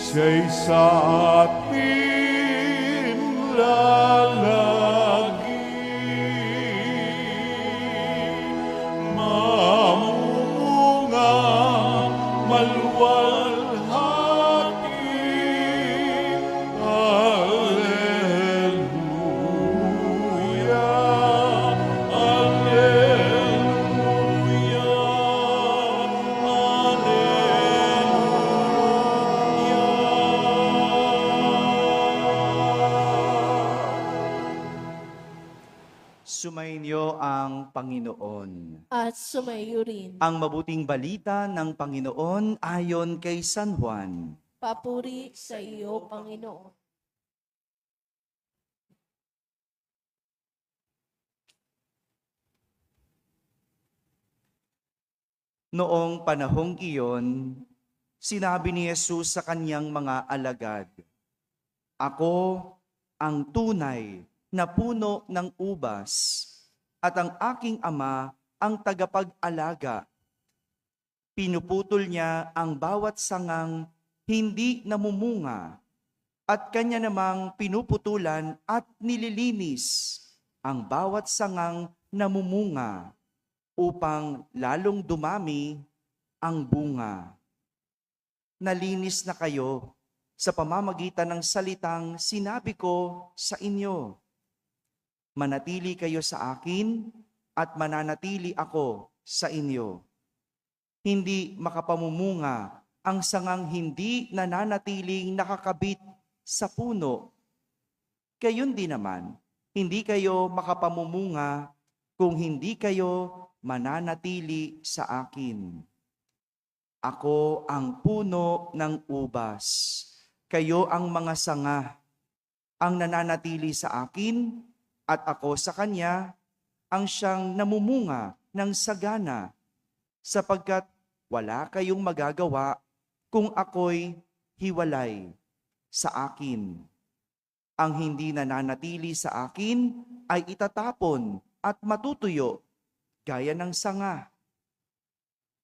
siya'y sa atin lalagi. Mamumungang maluwalhati. Alleluia, alleluia, Sumainyo ang Panginoon. At sumayo rin. Ang mabuting balita ng Panginoon ayon kay San Juan. Papuri sa iyo, Panginoon. Noong panahong iyon, sinabi ni Jesus sa kanyang mga alagad, "Ako ang tunay na puno ng ubas, at ang aking ama ang tagapag-alaga. Pinuputol niya ang bawat sangang hindi namumunga, at kanya namang pinuputulan at nililinis ang bawat sangang namumunga upang lalong dumami ang bunga. Nalinis na kayo sa pamamagitan ng salitang sinabi ko sa inyo. Manatili kayo sa akin at mananatili ako sa inyo. Hindi makapamumunga ang sangang hindi nananatiling nakakabit sa puno. Gayon din naman, hindi kayo makapamumunga kung hindi kayo mananatili sa akin. Ako ang puno ng ubas, kayo ang mga sanga. Ang nananatili sa akin at ako sa kanya, ang siyang namumunga ng sagana, sapagkat wala kayong magagawa kung ako'y hiwalay sa akin. Ang hindi nananatili sa akin ay itatapon at matutuyo gaya ng sanga.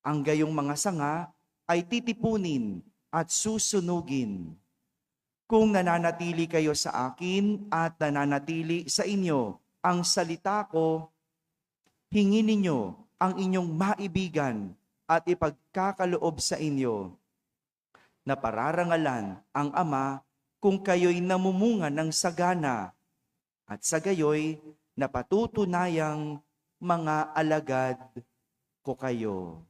Ang gayong mga sanga ay titipunin at susunugin. Kung nananatili kayo sa akin at nananatili sa inyo ang salita ko, hingin ninyo ang inyong maibigan at ipagkakaloob sa inyo, na pararangalan ang Ama kung kayo'y namumunga ng sagana, at sa gayo'y napatutunayang mga alagad ko kayo.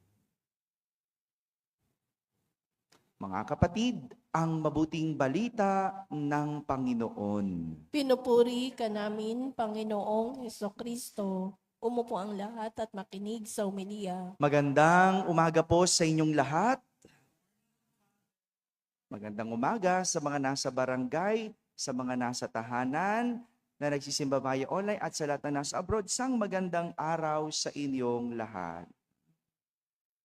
Mga kapatid, ang mabuting balita ng Panginoon. Pinupuri ka namin, Panginoong Hesukristo. Umupo ang lahat at makinig sa umilya. Magandang umaga po sa inyong lahat. Magandang umaga sa mga nasa barangay, sa mga nasa tahanan, na nagsisimba via online at sa lahat na nasa abroad. Sang magandang araw sa inyong lahat.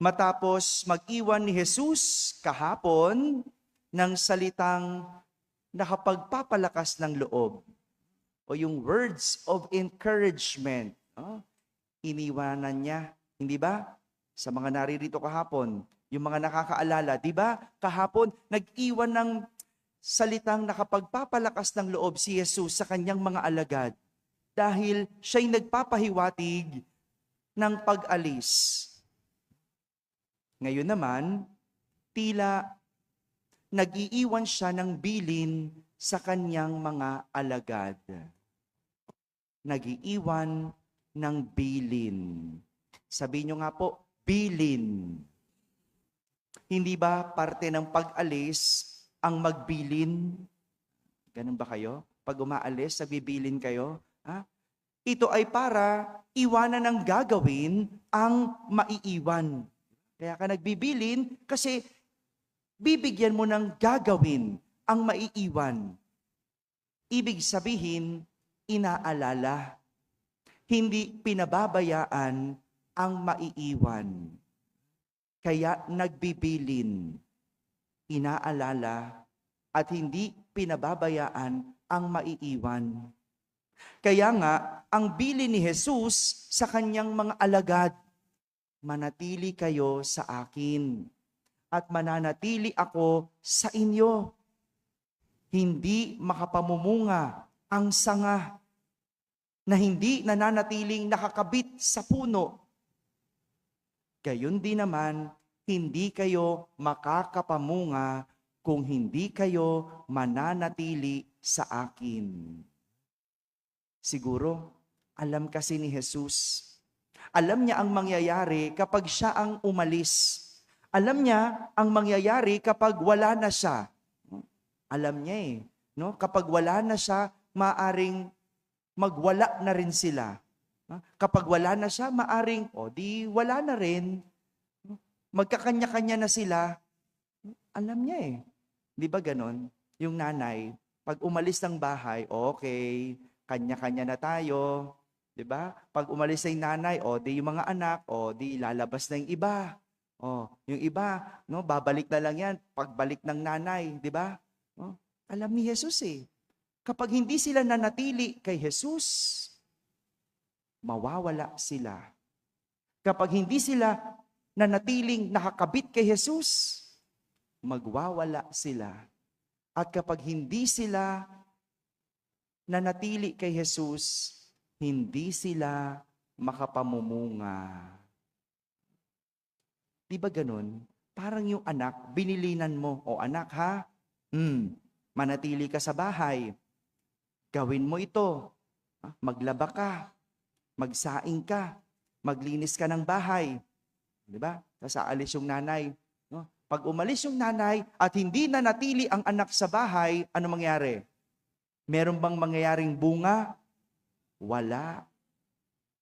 Matapos mag-iwan ni Jesus kahapon ng salitang nakapagpapalakas ng loob o yung words of encouragement, iniwanan niya, hindi ba? Sa mga naririto kahapon, yung mga nakakaalala, di ba? Kahapon, nag-iwan ng salitang nakapagpapalakas ng loob si Jesus sa kanyang mga alagad dahil siya'y nagpapahiwatig ng pag-alis. Ngayon naman, tila nag-iiwan siya ng bilin sa kanyang mga alagad. Nag-iiwan ng bilin. Sabihin nyo nga po, bilin. Hindi ba parte ng pag-alis ang magbilin? Ganun ba kayo? Pag umaalis, nagbibilin kayo? Ha? Ito ay para iwanan ng gagawin ang maiiwan. Kaya ka nagbibilin kasi bibigyan mo ng gagawin ang maiiwan. Ibig sabihin, inaalala. Hindi pinababayaan ang maiiwan. Kaya nagbibilin, inaalala, at hindi pinababayaan ang maiiwan. Kaya nga, ang bilin ni Jesus sa kanyang mga alagad, manatili kayo sa akin at mananatili ako sa inyo. hindi makapamumunga ang sanga na hindi nananatiling nakakabit sa puno. Gayon din naman, hindi kayo makakapamunga kung hindi kayo mananatili sa akin. Siguro, alam kasi ni Jesus. Alam niya ang mangyayari kapag siya ang umalis. Alam niya ang mangyayari kapag wala na siya. Alam niya no? Kapag wala na siya, maaring magwala na rin sila. Kapag wala na siya, maaring, di wala na rin. Magkakanya-kanya na sila. Alam niya Di ba ganon? Yung nanay, pag umalis ng bahay, okay, kanya-kanya na tayo. Di ba? Pag umalis yung nanay, di yung mga anak, di lalabas na yung iba. Yung iba, no, babalik na lang yan pagbalik ng nanay, di ba? Alam ni Jesus kapag hindi sila nanatili kay Jesus, mawawala sila. Kapag hindi sila nanatiling nakakabit kay Jesus, magwawala sila. At kapag hindi sila nanatili kay Jesus, hindi sila makapamumunga. Di ba ganun? Parang yung anak, binilinan mo, anak ha, manatili ka sa bahay. Gawin mo ito. Maglaba ka. Magsaing ka. Maglinis ka ng bahay. Di ba? Tapos aalis yung nanay. No? Pag umalis yung nanay at hindi nanatili ang anak sa bahay, ano mangyari? Meron bang mangyayaring bunga? Wala.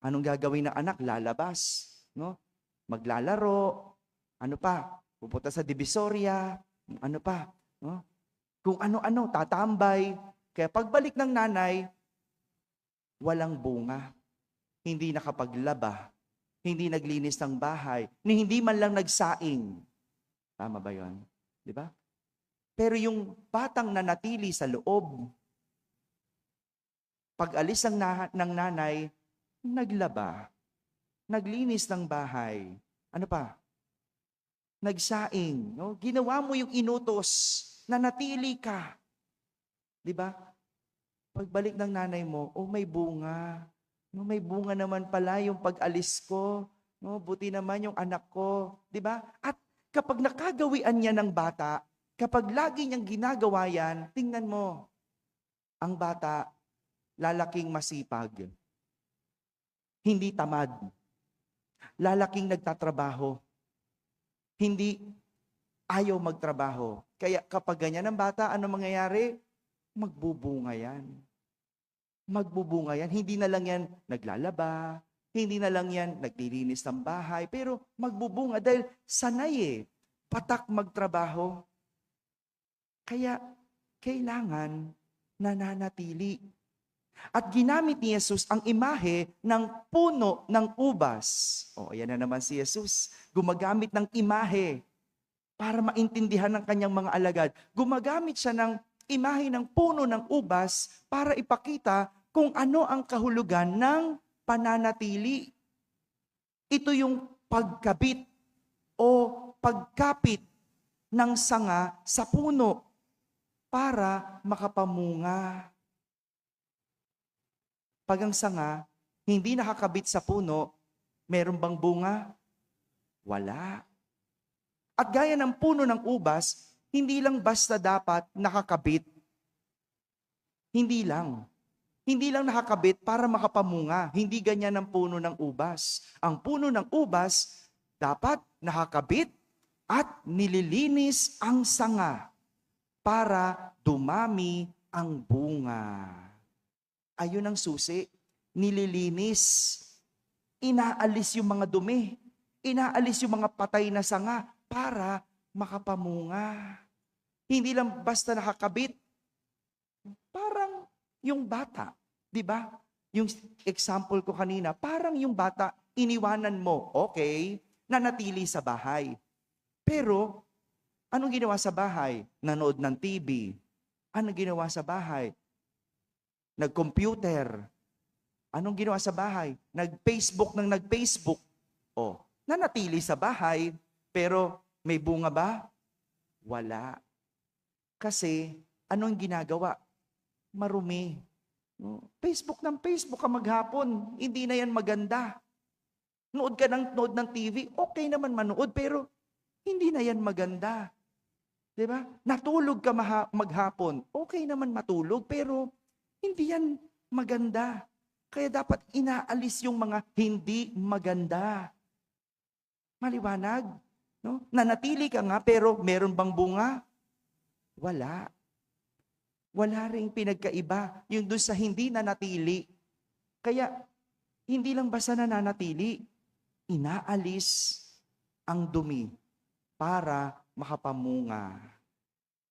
Anong gagawin ng anak? Lalabas. No? Maglalaro. Ano pa? Pupunta sa Divisoria. Ano pa? No? Kung ano-ano, tatambay. Kaya pagbalik ng nanay, walang bunga. Hindi nakapaglaba. Hindi naglinis ng bahay. Hindi man lang nagsaing. Tama ba yun? Di ba? Pero yung batang nanatili sa loob, pag alis ng nanay, naglaba. Naglinis ng bahay. Ano pa? Nagsaing. No? Ginawa mo yung inutos. Nanatili ka. Di ba? Pagbalik ng nanay mo, may bunga. No, may bunga naman pala yung pag-alis ko. No, buti naman yung anak ko. Di ba? At kapag nakagawian niya ng bata, kapag lagi niyang ginagawa yan, tingnan mo, ang bata, lalaking masipag. Hindi tamad. Lalaking nagtatrabaho. Hindi ayaw magtrabaho. Kaya kapag ganyan ang bata, ano mangyayari? Magbubunga yan. Magbubunga yan. Hindi na lang yan naglalaba, hindi na lang yan naglilinis ng bahay, pero magbubunga dahil sanay patak magtrabaho. Kaya kailangan nananatili. At ginamit ni Jesus ang imahe ng puno ng ubas. Ayan na naman si Jesus. Gumagamit ng imahe para maintindihan ng kanyang mga alagad. Gumagamit siya ng imahe ng puno ng ubas para ipakita kung ano ang kahulugan ng pananatili. Ito yung pagkabit o pagkapit ng sanga sa puno para makapamunga. Pag ang sanga hindi nakakabit sa puno, meron bang bunga? Wala. At gaya ng puno ng ubas, hindi lang basta dapat nakakabit. Hindi lang. Hindi lang nakakabit para makapamunga. Hindi ganyan ang puno ng ubas. Ang puno ng ubas, dapat nakakabit at nililinis ang sanga para dumami ang bunga. Ayun ang susi. Nililinis. Inaalis yung mga dumi. Inaalis yung mga patay na sanga para makapamunga. Hindi lang basta nakakabit. Parang yung bata, di ba? Yung example ko kanina, parang yung bata, iniwanan mo, okay, nanatili sa bahay. Pero, anong ginawa sa bahay? Nanood ng TV. Anong ginawa sa bahay? Nag-computer. Anong ginawa sa bahay? Nag-Facebook ng nag-Facebook. Nanatili sa bahay, pero may bunga ba? Wala. Kasi anong ginagawa? Marumi. No? Facebook ng Facebook ka maghapon, hindi na yan maganda. Nood ka nood ng TV, okay naman manood, pero hindi na yan maganda. 'Di ba? Natulog ka maghapon, okay naman matulog, pero hindi yan maganda. Kaya dapat inaalis yung mga hindi maganda. Maliwanag? No? Nanatili ka nga, pero meron bang bunga? Wala. Wala ring pinagkaiba. Yung doon sa hindi nanatili. Kaya, hindi lang basta nananatili, inaalis ang dumi para makapamunga.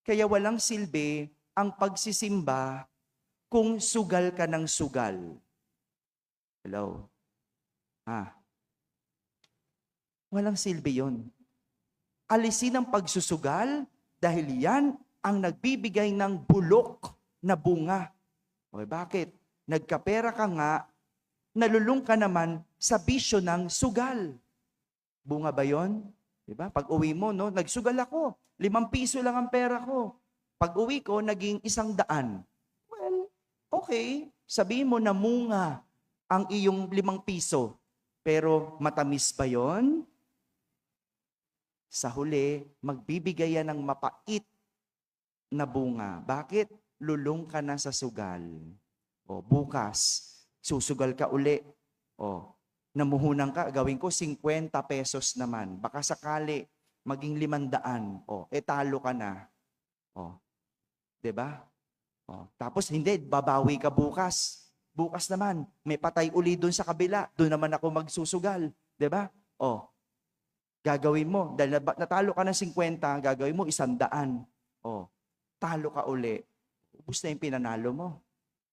Kaya walang silbi ang pagsisimba kung sugal ka ng sugal. Hello? Walang silbi yun. Alisin ang pagsusugal dahil yan ang nagbibigay ng bulok na bunga. Okay, bakit? Nagkapera ka nga, nalulung ka naman sa bisyo ng sugal. Bunga ba yon? Diba? Pag uwi mo, no, nagsugal ako. 5 piso lang ang pera ko. Pag uwi ko, naging 100. Well, okay. Sabihin mo na munga ang iyong 5 piso. Pero matamis ba yon? Sa huli, magbibigay yan ng mapait na bunga. Bakit? Lulong ka na sa sugal. O, bukas, susugal ka uli. O, namuhunan ka, gawin ko 50 pesos naman. Baka sakali, maging 500. O, talo ka na. O, 'di ba? O, tapos hindi, babawi ka bukas. Bukas naman, may patay uli doon sa kabila. Doon naman ako magsusugal. 'Di ba? O, gagawin mo, dahil natalo ka ng 50, gagawin mo 100. O, talo ka uli. Ubus na yung pinanalo mo.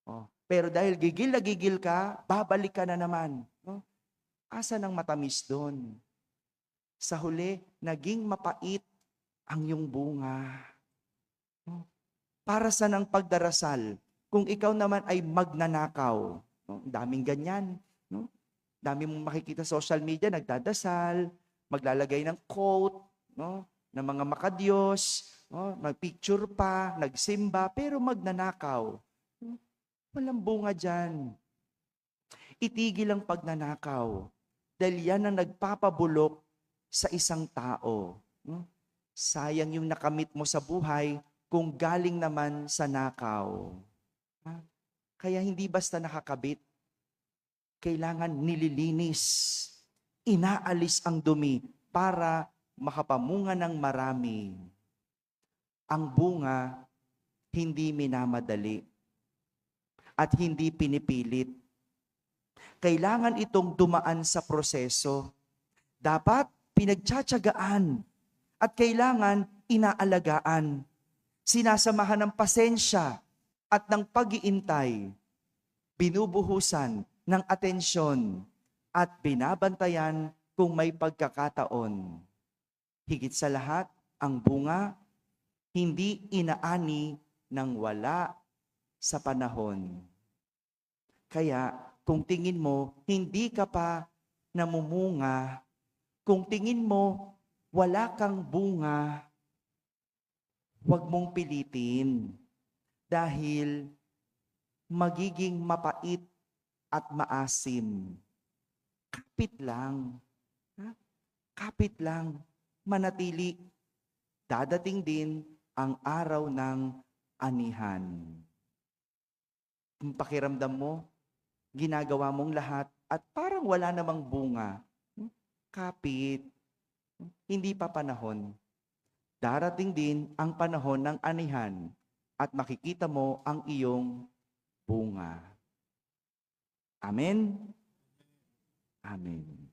O, pero dahil gigil na gigil ka, babalik ka na naman. No? Asa ng matamis doon? Sa huli, naging mapait ang iyong bunga. No? Para sa ng pagdarasal, kung ikaw naman ay magnanakaw, no? Daming ganyan. No? Dami mong makikita sa social media, nagdadasal, maglalagay ng quote, no? Ng mga makadiyos, no? Magpicture pa, nagsimba, pero magnanakaw. No? Walang bunga dyan. Itigil ang pagnanakaw. Dahil yan ang nagpapabulok sa isang tao. No? Sayang yung nakamit mo sa buhay kung galing naman sa nakaw. Ha? Kaya hindi basta nakakabit. Kailangan nililinis. Inaalis ang dumi para makapamunga ng marami. Ang bunga, hindi minamadali at hindi pinipilit. Kailangan itong dumaan sa proseso. Dapat pinagtsatsagaan at kailangan inaalagaan. Sinasamahan ng pasensya at ng pag-iintay. Binubuhusan ng atensyon at binabantayan kung may pagkakataon. Higit sa lahat, ang bunga, hindi inaani ng wala sa panahon. Kaya, kung tingin mo, hindi ka pa namumunga, kung tingin mo, wala kang bunga, huwag mong pilitin dahil magiging mapait at maasim. Kapit lang. Ha? Kapit lang. Manatili. Dadating din ang araw ng anihan. Kung pakiramdam mo, ginagawa mong lahat at parang wala namang bunga. Kapit. Hindi pa panahon. Darating din ang panahon ng anihan at makikita mo ang iyong bunga. Amen? Amen.